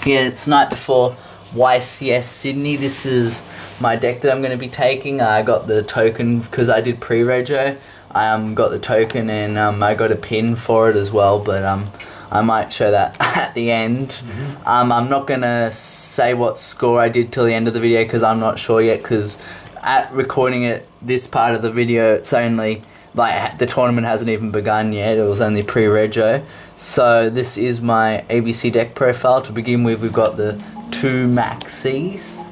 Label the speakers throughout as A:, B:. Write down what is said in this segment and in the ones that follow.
A: Yeah, it's night before YCS Sydney. This is my deck that I'm going to be taking. I got the token because I did pre-rego. I got the token and I got a pin for it as well, but I might show that at the end. I'm not going to say what score I did till the end of the video because I'm not sure yet, because at recording it, this part of the video, it's only, like, the tournament hasn't even begun yet. It was only pre-rego. So this is my ABC deck profile. To begin with, we've got the 2 maxis.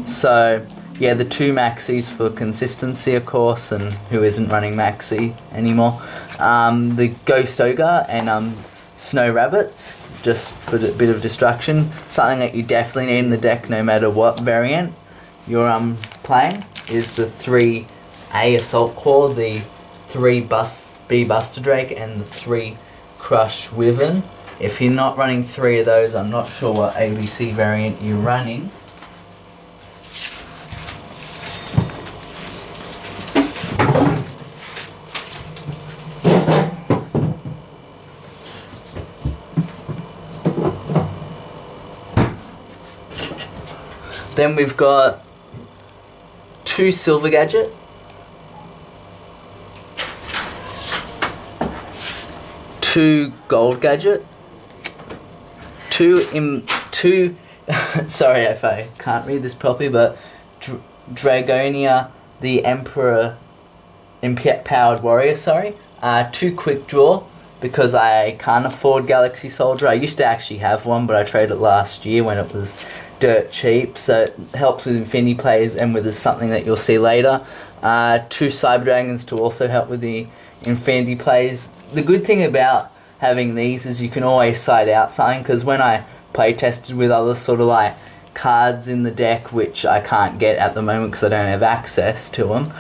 A: So yeah, the 2 maxis for consistency, of course, and who isn't running maxi anymore. The Ghost Ogre and Snow Rabbits, just for a bit of destruction. Something that you definitely need in the deck no matter what variant you're playing is the 3A Assault Claw, the 3 B Buster Drake, and the 3 Crush Wyvern. If you're not running 3 of those, I'm not sure what ABC variant you're running. Then we've got 2 Silver Gadget, 2 Gold Gadget, 2 sorry if I can't read this properly, but Dragonia the Emperor Empowered Warrior, 2 Quick Draw, because I can't afford Galaxy Soldier. I used to actually have one, but I traded it last year when it was dirt cheap, so it helps with Infinity plays and with something that you'll see later. 2 Cyber Dragons to also help with the Infinity plays. The good thing about having these is you can always side out something, because when I play tested with other sort of like cards in the deck, which I can't get at the moment because I don't have access to them,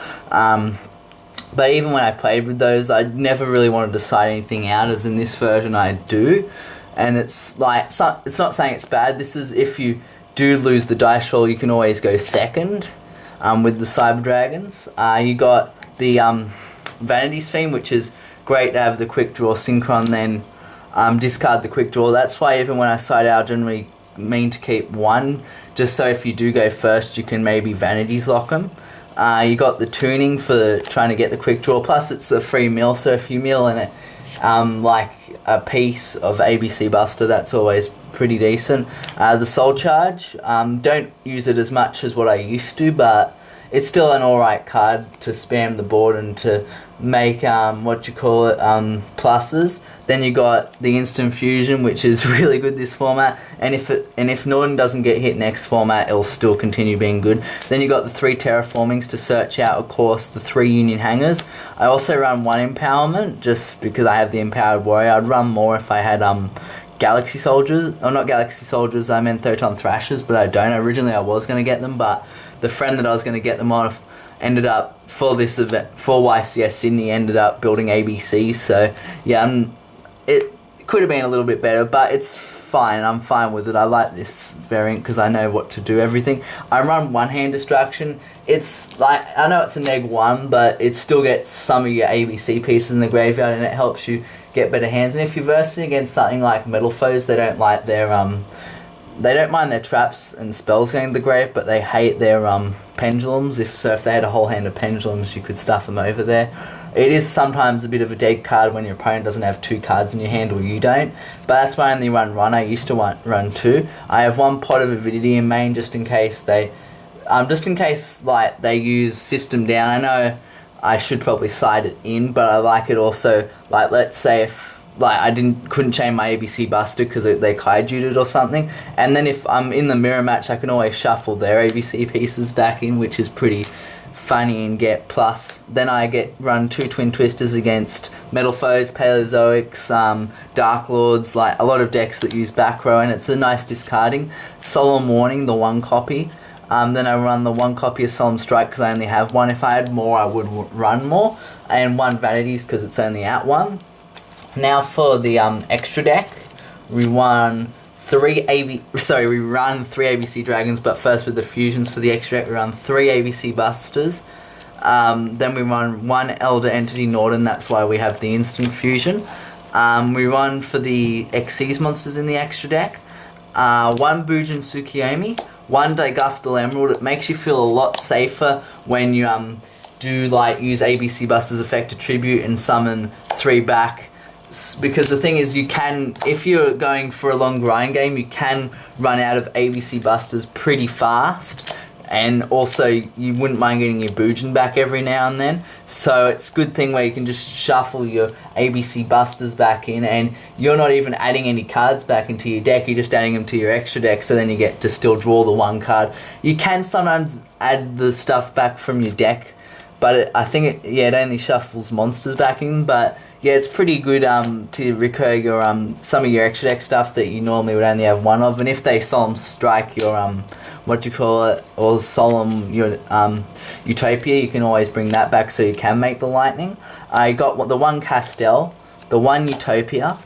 A: but even when I played with those, I never really wanted to side anything out, as in this version I do. And it's like, it's not saying it's bad. This is if you do lose the dice roll, you can always go second with the Cyber Dragons. You got the Vanity's Theme, which is great to have the Quick Draw Synchron, then discard the Quick Draw. That's why even when I side out, I generally mean to keep 1, just so if you do go first, you can maybe Vanities lock them. You got the tuning for trying to get the Quick Draw, plus it's a free mill, so if you mill in it like a piece of ABC Buster, that's always pretty decent. The Soul Charge, don't use it as much as what I used to, but it's still an alright card to spam the board and to make pluses. Then you got the Instant Fusion, which is really good this format, and if Norton doesn't get hit next format, it'll still continue being good. Then you got the 3 Terraformings to search out, of course, the 3 Union Hangers. I also run 1 Empowerment, just because I have the Empowered Warrior. I'd run more if I had Galaxy Soldiers, or not Galaxy Soldiers, I meant Photon Thrashers, but I don't. Originally I was going to get them, but the friend that I was going to get them on ended up, for this event, for YCS Sydney, ended up building ABC, so yeah, it could have been a little bit better, but it's fine. I'm fine with it. I like this variant because I know what to do everything. I run 1 Hand Distraction. It's like, I know it's a neg-1, but it still gets some of your ABC pieces in the graveyard, and it helps you get better hands. And if you're versing against something like Metal Foes, they don't like their they don't mind their traps and spells going to the grave, but they hate their pendulums. If they had a whole hand of pendulums, you could stuff them over there. It is sometimes a bit of a dead card when your opponent doesn't have 2 cards in your hand or you don't, but that's why I only run 1. I used to run 2. I have 1 Pot of Avidity in main, just in case they use System Down. I know I should probably side it in, but I like it also, like, let's say if I couldn't chain my ABC Buster because they kaiju'd it or something, and then if I'm in the mirror match, I can always shuffle their ABC pieces back in, which is pretty funny, and get plus. Then I run 2 Twin Twisters against Metal Foes, Paleozoics, Dark Lords, like a lot of decks that use back row, and it's a nice discarding. Solemn Warning, the 1 copy. Then I run the 1 copy of Solemn Strike because I only have 1. If I had more, I would run more, and 1 Vanities because it's only at 1. Now for the extra deck, we run 3 ABC Dragons, but first with the fusions for the extra deck, we run 3 ABC Busters. Then we run 1 Elder Entity Norton, that's why we have the instant fusion. We run for the Xyz monsters in the extra deck. one Bujin Tsukiyomi, one Daigustal Emerald. It makes you feel a lot safer when you do like use ABC Buster's effect to tribute and summon 3 back. Because the thing is, you can, if you're going for a long grind game, you can run out of ABC Busters pretty fast. And also, you wouldn't mind getting your Bujin back every now and then. So it's a good thing where you can just shuffle your ABC Busters back in, and you're not even adding any cards back into your deck, you're just adding them to your extra deck, so then you get to still draw the 1 card. You can sometimes add the stuff back from your deck, but I think it only shuffles monsters back in, but yeah, it's pretty good to recur your some of your extra deck stuff that you normally would only have 1 of, and if they solemn strike your or solemn your Utopia, you can always bring that back so you can make the lightning. I got the 1 Castel, the 1 Utopia,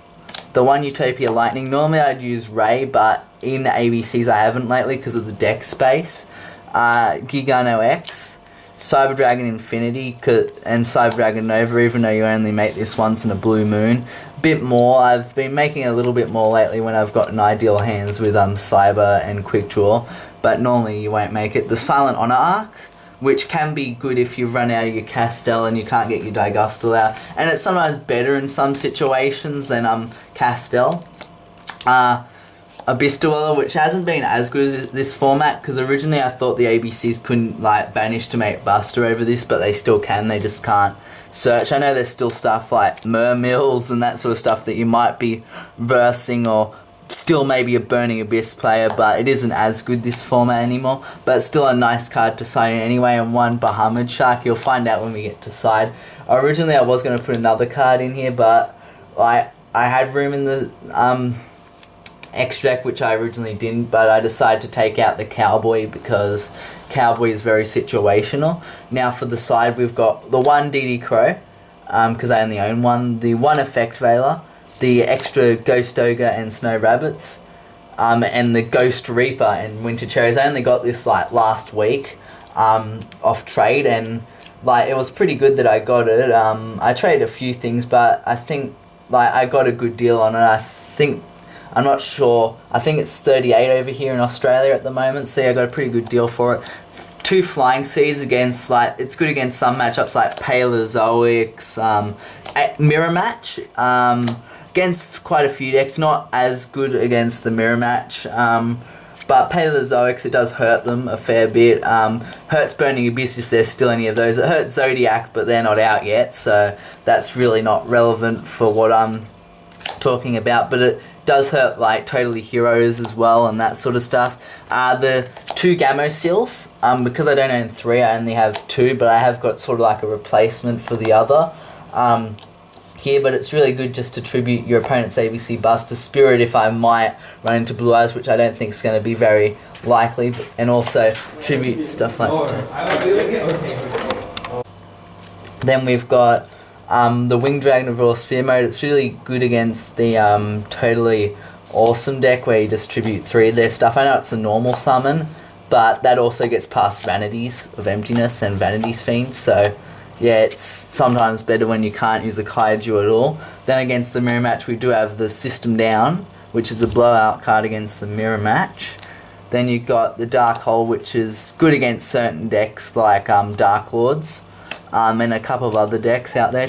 A: the 1 Utopia lightning. Normally I'd use Ray, but in ABCs I haven't lately because of the deck space. Gigano X, Cyber Dragon Infinity, and Cyber Dragon Nova, even though you only make this once in a blue moon. Bit more, I've been making a little bit more lately when I've gotten ideal hands with Cyber and Quick Draw, but normally you won't make it. The Silent Honor Arc, which can be good if you run out of your Castel and you can't get your Daigustal out, and it's sometimes better in some situations than Castel. Abyss Dweller, which hasn't been as good as this format, because originally I thought the ABCs couldn't like banish to make Buster over this, but they still can, they just can't search. I know there's still stuff like Mermills and that sort of stuff that you might be versing, or still maybe a Burning Abyss player, but it isn't as good this format anymore. But it's still a nice card to side anyway, and 1 Bahamut Shark, you'll find out when we get to side. Originally I was going to put another card in here, but I had room in the extra deck, which I originally didn't, but I decided to take out the Cowboy because Cowboy is very situational. Now for the side, we've got the 1 DD Crow, because I only own 1, the 1 Effect Veiler, the extra Ghost Ogre and Snow Rabbits, and the Ghost Reaper and Winter Cherries. I only got this like last week off trade, and like it was pretty good that I got it. I traded a few things, but I think like I got a good deal on it. I'm not sure, I think it's 38 over here in Australia at the moment, so yeah, I got a pretty good deal for it. 2 Flying Seas against, like, it's good against some matchups like Paleozoics, Mirror Match, against quite a few decks, not as good against the Mirror Match, but Paleozoics, it does hurt them a fair bit. Hurts Burning Abyss if there's still any of those. It hurts Zodiac, but they're not out yet, so that's really not relevant for what I'm talking about, but it does hurt like Totally Heroes as well and that sort of stuff. The 2 Gamo Seals, because I don't own 3, I only have 2, but I have got sort of like a replacement for the other here, but it's really good just to tribute your opponent's ABC Buster. Spirit if I might run into Blue Eyes, which I don't think is going to be very likely, and also tribute stuff like that. Then we've got the Winged Dragon of Raw Sphere mode. It's really good against the Totally Awesome deck where you distribute 3 of their stuff. I know it's a normal summon, but that also gets past Vanities of Emptiness and Vanities Fiend, so yeah, it's sometimes better when you can't use a Kaiju at all. Then against the Mirror Match, we do have the System Down, which is a blowout card against the Mirror Match. Then you've got the Dark Hole, which is good against certain decks like Dark Lords, and a couple of other decks out there.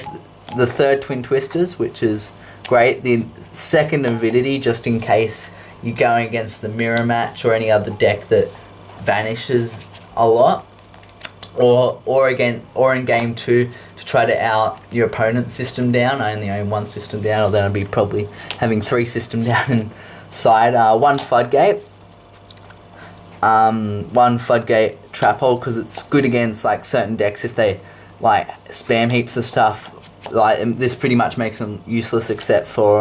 A: The 3rd Twin Twisters, which is great. The 2nd Avidity, just in case you're going against the Mirror Match or any other deck that vanishes a lot. Or in game 2 to try to out your opponent's System Down. I only own 1 System Down, or then I'd be probably having 3 System Down inside. 1 Floodgate. 1 Floodgate Trap Hole, because it's good against like certain decks if they like spam heaps of stuff. Like this pretty much makes them useless except for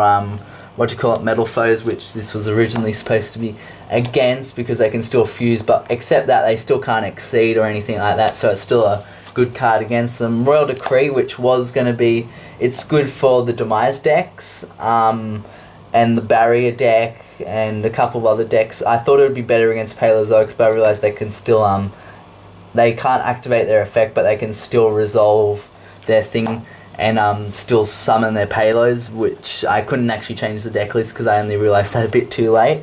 A: Metal Foes, which this was originally supposed to be against because they can still fuse, but except that they still can't exceed or anything like that, so it's still a good card against them. Royal Decree, which was going to be, it's good for the Demise decks and the Barrier deck and a couple of other decks. I thought it would be better against Paleozoics, but I realised they can still they can't activate their effect, but they can still resolve their thing. and still summon their payloads, which I couldn't actually change the deck list because I only realised that a bit too late.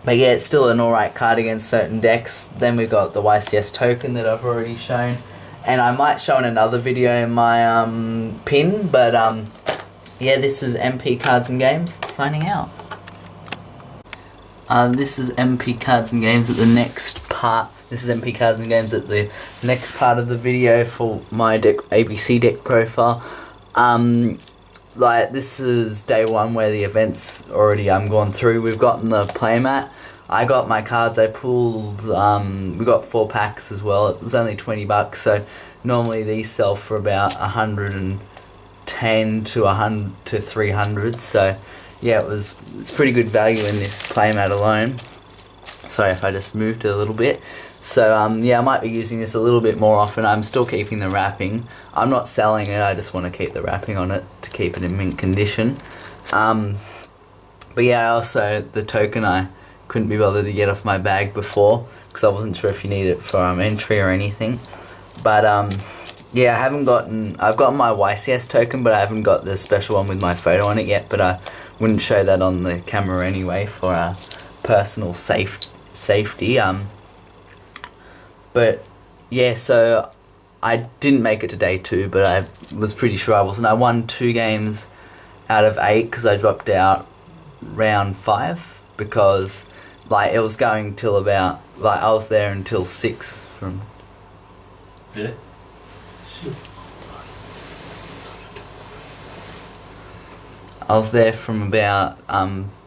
A: But yeah, it's still an alright card against certain decks. Then we've got the YCS token that I've already shown. And I might show in another video in my pin, but yeah, this is MP Cards and Games signing out. This is MP Cards and Games at the next part. This is MP Cards and Games at the next part of the video for my deck ABC deck profile. Like, this is day one where the event's already gone through. We've gotten the playmat. I got my cards. I pulled. We got 4 packs as well. It was only $20, so normally these sell for about 110 to 300. So yeah, it's pretty good value in this playmat alone. Sorry if I just moved it a little bit. So yeah, I might be using this a little bit more often. I'm still keeping the wrapping. I'm not selling it, I just want to keep the wrapping on it to keep it in mint condition. But yeah, also the token I couldn't be bothered to get off my bag before because I wasn't sure if you need it for entry or anything. But yeah, I've gotten my YCS token, but I haven't got the special one with my photo on it yet, but I wouldn't show that on the camera anyway for personal safety. But yeah, so I didn't make it to day 2, but I was pretty sure I wasn't. I won 2 games out of 8 because I dropped out round 5 because like it was going till about, like, I was there until 6 from.
B: Yeah.
A: I was there from about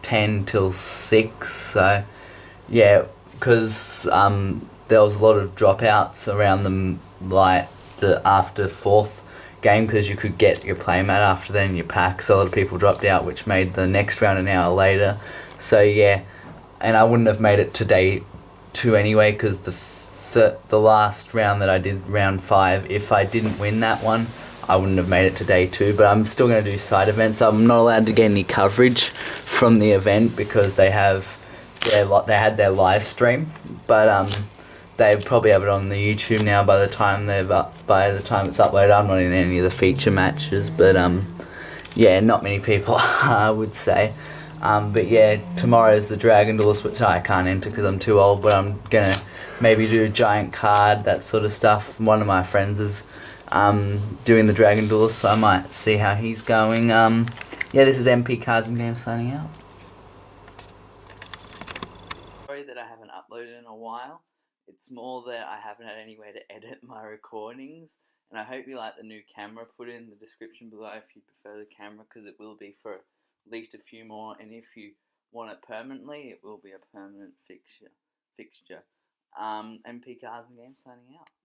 A: 10 till 6, so yeah, because there was a lot of dropouts around them, like the after 4th game, because you could get your playmat after then in your pack, so a lot of people dropped out, which made the next round an hour later. So yeah, and I wouldn't have made it to day 2 anyway, because the last round that I did, round 5, if I didn't win that one, I wouldn't have made it to day 2, but I'm still going to do side events. I'm not allowed to get any coverage from the event because they had their live stream, but they probably have it on the YouTube now by the time it's uploaded. I'm not in any of the feature matches, but yeah, not many people I would say. But yeah, tomorrow's the Dragon Duelist, which I can't enter because I'm too old, but I'm gonna maybe do a giant card, that sort of stuff. One of my friends is doing the Dragon Duelist, so I might see how he's going. Yeah, this is MP Cards and Games signing out. Sorry that I haven't uploaded in a while. It's more that I haven't had anywhere to edit my recordings, and I hope you like the new camera. Put it in the description below if you prefer the camera, because it will be for at least a few more, and if you want it permanently, it will be a permanent fixture. MP Cards and Games signing out.